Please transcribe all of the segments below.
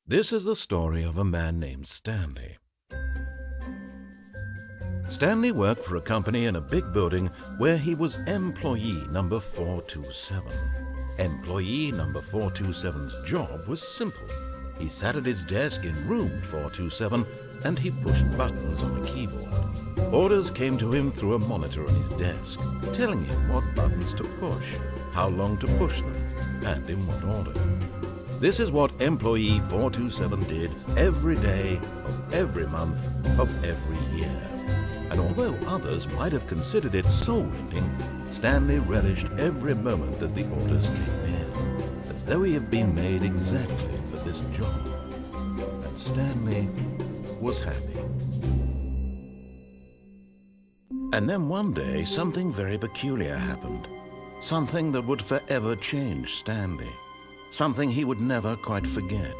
This is the story of a man named Stanley. Stanley worked for a company in a big building where he was employee number 427. Employee number 427's job was simple. He sat at his desk in room 427 and he pushed buttons on a keyboard. Orders came to him through a monitor on his desk, telling him what buttons to push, how long to push them, and in what order. This is what employee 427 did every day of every month of every year. And although others might have considered it soul-rending, Stanley relished every moment that the orders came in, as though he had been made exactly for this job. And Stanley was happy. And then one day, something very peculiar happened. Something that would forever change Stanley. Something he would never quite forget.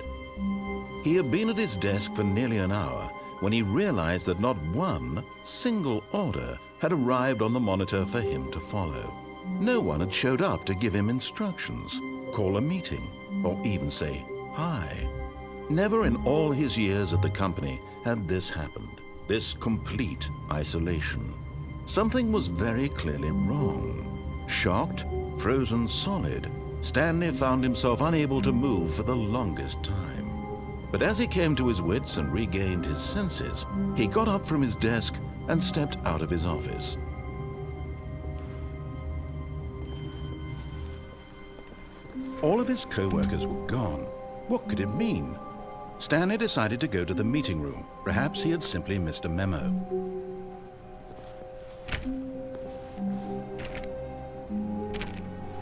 He had been at his desk for nearly an hour when he realized that not one single order had arrived on the monitor for him to follow. No one had showed up to give him instructions, call a meeting, or even say hi. Never in all his years at the company had this happened, this complete isolation. Something was very clearly wrong. Shocked, frozen solid, Stanley found himself unable to move for the longest time. But as he came to his wits and regained his senses, he got up from his desk and stepped out of his office. All of his co-workers were gone. What could it mean? Stanley decided to go to the meeting room. Perhaps he had simply missed a memo.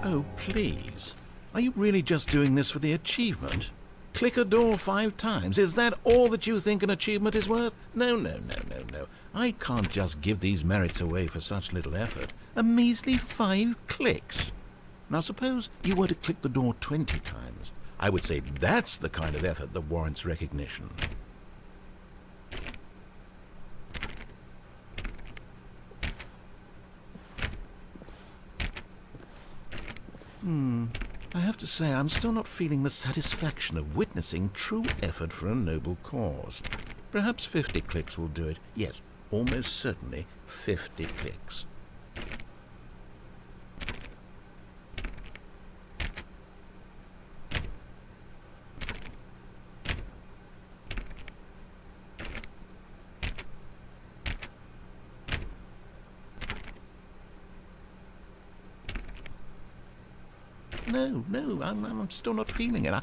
Oh, please. Are you really just doing this for the achievement? Click a door 5 times. Is that all that you think an achievement is worth? No. I can't just give these merits away for such little effort. A measly 5 clicks. Now suppose you were to click the door 20 times. I would say that's the kind of effort that warrants recognition. I have to say, I'm still not feeling the satisfaction of witnessing true effort for a noble cause. Perhaps 50 clicks will do it. Yes, almost certainly 50 clicks. No, I'm still not feeling it.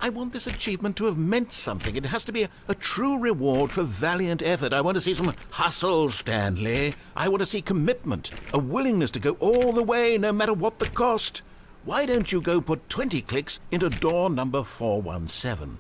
I want this achievement to have meant something. It has to be a true reward for valiant effort. I want to see some hustle, Stanley. I want to see commitment, a willingness to go all the way, no matter what the cost. Why don't you go put 20 clicks into door number 417?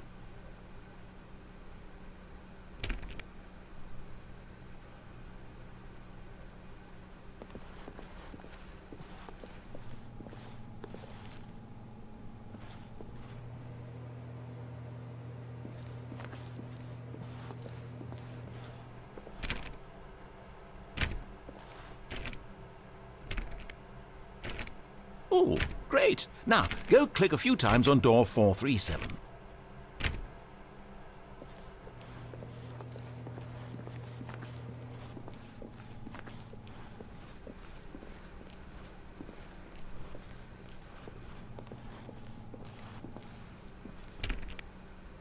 Oh, great. Now, go click a few times on door 437.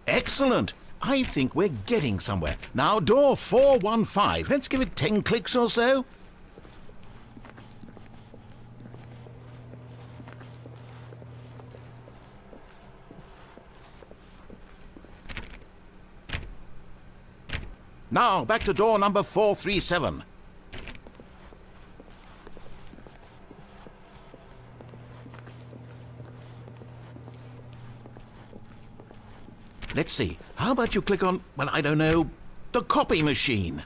Excellent. I think we're getting somewhere. Now, door 415. Let's give it 10 clicks or so. Now, back to door number 437. Let's see. How about you click on, well, I don't know, the copy machine?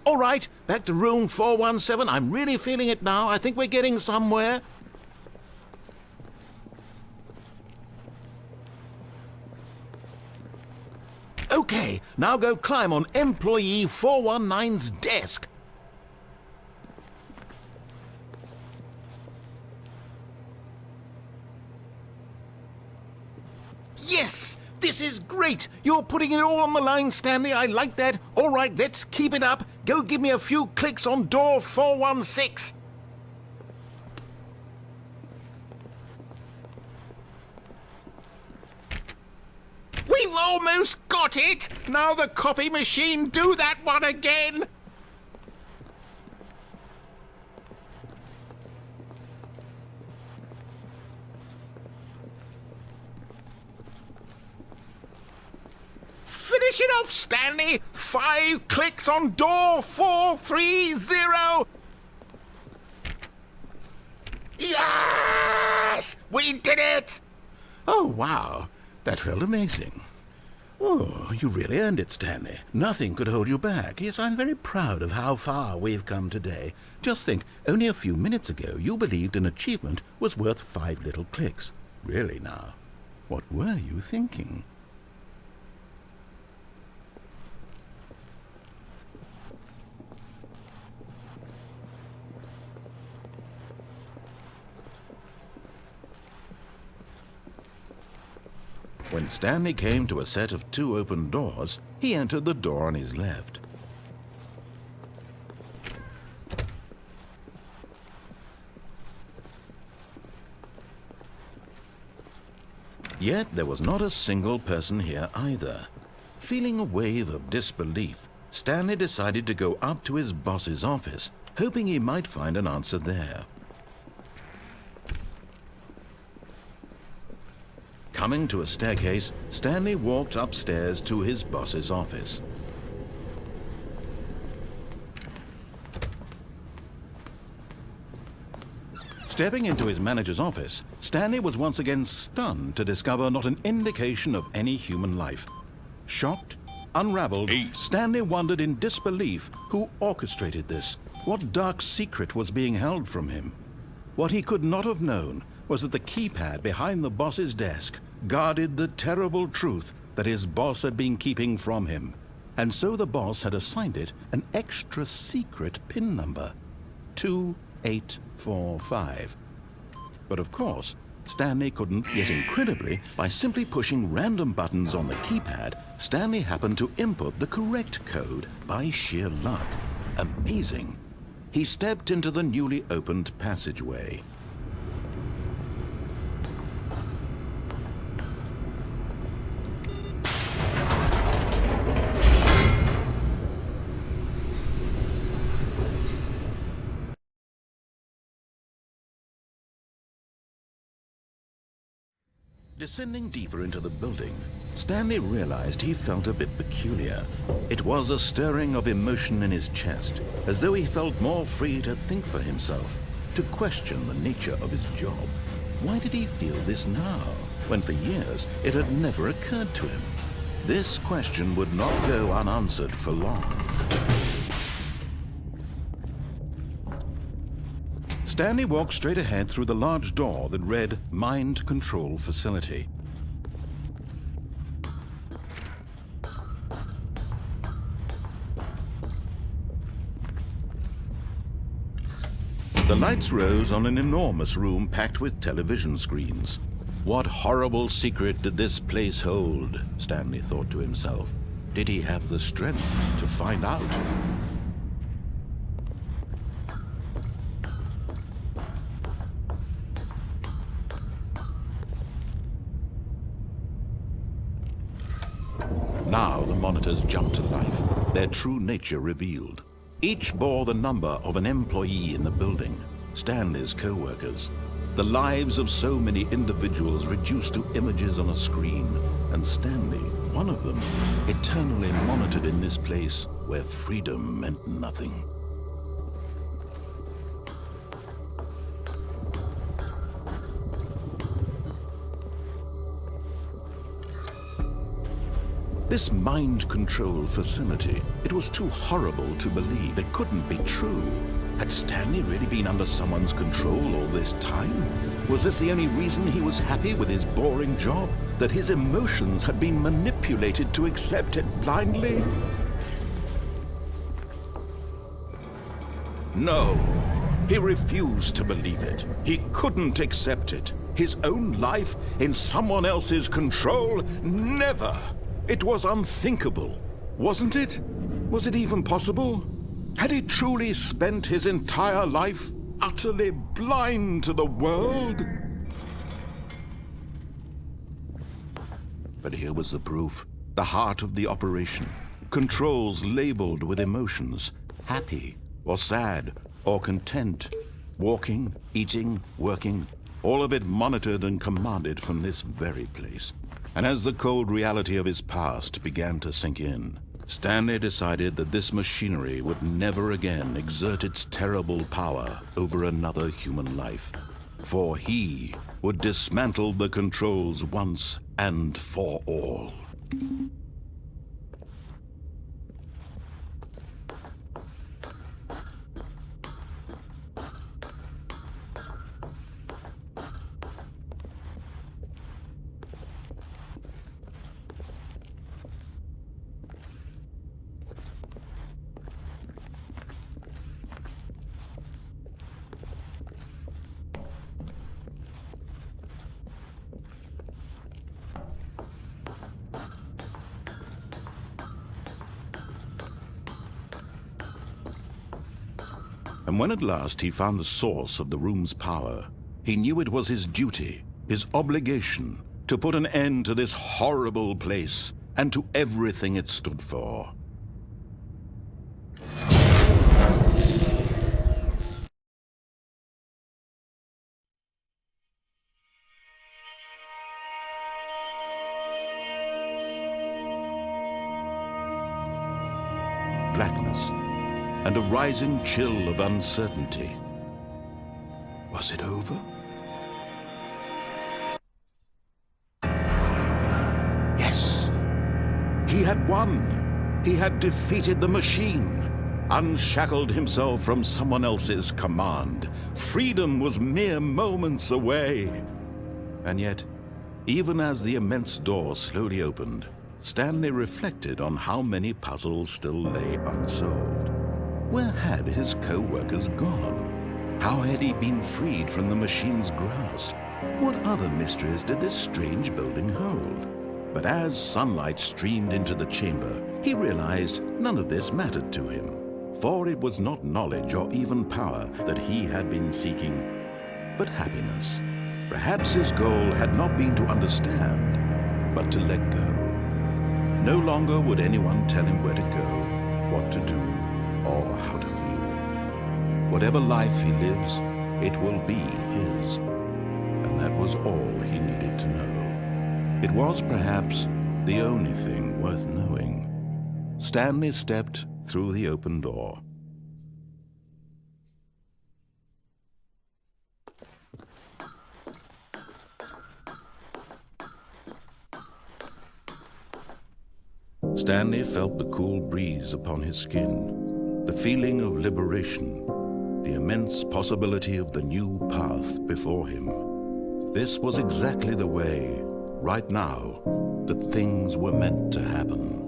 All right, back to room 417. I'm really feeling it now. I think we're getting somewhere. Okay, now go climb on employee 419's desk. Yes! This is great! You're putting it all on the line, Stanley. I like that. All right, let's keep it up. Go give me a few clicks on door 416. We've almost got it! Now the copy machine, do that one again! Finish it off, Stanley! 5 clicks on door 430! Yes! We did it! Oh, wow. That felt amazing. Oh, you really earned it, Stanley. Nothing could hold you back. Yes, I'm very proud of how far we've come today. Just think, only a few minutes ago you believed an achievement was worth 5 little clicks. Really now, what were you thinking? When Stanley came to a set of 2 open doors, he entered the door on his left. Yet there was not a single person here either. Feeling a wave of disbelief, Stanley decided to go up to his boss's office, hoping he might find an answer there. Coming to a staircase, Stanley walked upstairs to his boss's office. Stepping into his manager's office, Stanley was once again stunned to discover not an indication of any human life. Shocked, unraveled, Stanley wondered in disbelief who orchestrated this, what dark secret was being held from him. What he could not have known was that the keypad behind the boss's desk guarded the terrible truth that his boss had been keeping from him, and so the boss had assigned it an extra secret PIN number, 2845. But of course, Stanley couldn't, yet incredibly, by simply pushing random buttons on the keypad, Stanley happened to input the correct code by sheer luck. Amazing. He stepped into the newly opened passageway. Descending deeper into the building, Stanley realized he felt a bit peculiar. It was a stirring of emotion in his chest, as though he felt more free to think for himself, to question the nature of his job. Why did he feel this now, when for years it had never occurred to him? This question would not go unanswered for long. Stanley walked straight ahead through the large door that read Mind Control Facility. The lights rose on an enormous room packed with television screens. What horrible secret did this place hold? Stanley thought to himself. Did he have the strength to find out? Now the monitors jumped to life, their true nature revealed. Each bore the number of an employee in the building, Stanley's co-workers. The lives of so many individuals reduced to images on a screen, and Stanley, one of them, eternally monitored in this place where freedom meant nothing. This mind control facility, it was too horrible to believe. It couldn't be true. Had Stanley really been under someone's control all this time? Was this the only reason he was happy with his boring job? That his emotions had been manipulated to accept it blindly? No, he refused to believe it. He couldn't accept it. His own life in someone else's control? Never! It was unthinkable, wasn't it? Was it even possible? Had he truly spent his entire life utterly blind to the world? But here was the proof, the heart of the operation. Controls labeled with emotions, happy or sad or content, walking, eating, working, all of it monitored and commanded from this very place. And as the cold reality of his past began to sink in, Stanley decided that this machinery would never again exert its terrible power over another human life, for he would dismantle the controls once and for all. And when at last he found the source of the room's power, he knew it was his duty, his obligation, to put an end to this horrible place and to everything it stood for. Blackness and a rising chill of uncertainty. Was it over? Yes! He had won! He had defeated the machine, unshackled himself from someone else's command. Freedom was mere moments away. And yet, even as the immense door slowly opened, Stanley reflected on how many puzzles still lay unsolved. Where had his co-workers gone? How had he been freed from the machine's grasp? What other mysteries did this strange building hold? But as sunlight streamed into the chamber, he realized none of this mattered to him, for it was not knowledge or even power that he had been seeking, but happiness. Perhaps his goal had not been to understand, but to let go. No longer would anyone tell him where to go, what to do, or how to feel. Whatever life he lives, it will be his. And that was all he needed to know. It was perhaps the only thing worth knowing. Stanley stepped through the open door. Stanley felt the cool breeze upon his skin, the feeling of liberation, the immense possibility of the new path before him. This was exactly the way, right now, that things were meant to happen.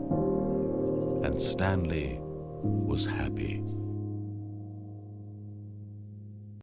And Stanley was happy.